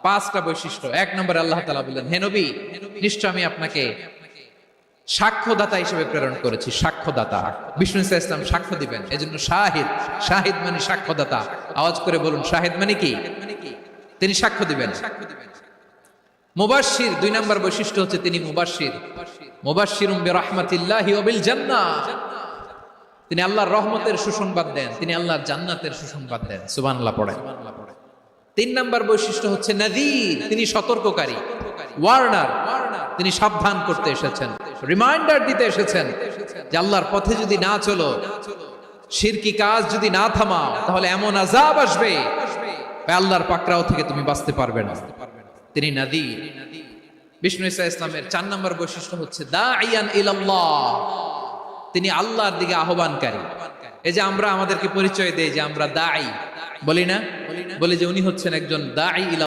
5টা বৈশিষ্ট্য। 1 নম্বরে আল্লাহ তাআলা বললেন, হে নবী, নিশ্চয় আমি আপনাকে সাক্ষ্যদাতা হিসেবে প্রেরণ করেছি। সাক্ষ্যদাতা, বিষ্ণু ইসা ইসলাম সাক্ষ্য দিবেন, এজন্য শাহিদ। শাহিদ মানে সাক্ষ্যদাতা। আওয়াজ করে বলুন, শাহিদ মানে কি? তিনি সাক্ষ্য দিবেন। মুবাশশির, 2 নম্বর বৈশিষ্ট্য হচ্ছে তিনি মুবাশশির। মুবাশশিরুম বিরাহমাতিল্লাহি ওয়া বিল জান্নাহ, তিনি আল্লাহর রহমতের সুসংবাদ দেন, তিনি আল্লাহর জান্নাতের সুসংবাদ দেন। সুবহানাল্লাহ পড়েন। 3 নম্বর বৈশিষ্ট্য হচ্ছে নাযীর, তিনি সতর্ককারী। ওয়ার্নার, তিনি সাবধান করতে এসেছেন, রিমাইন্ডার দিতে এসেছেন যে আল্লাহর পথে যদি না চলো, শিরকি কাজ যদি না থামাও, তাহলে এমন আযাব আসবে আল্লাহর পাকড়াও থেকে তুমি বাঁচতে পারবে না। তিনি নাযীর। বিষ্ণু ইসা ইসলামের 4 নম্বর বৈশিষ্ট্য হচ্ছে দাঈয়ান ইলাল্লাহ, তিনি আল্লাহর দিকে আহ্বানকারী। এই যে আমরা আমাদেরকে পরিচয় দেই যে আমরা দাঈ, বলি না? বলি যে উনি হচ্ছেন একজন দাঈ ইলা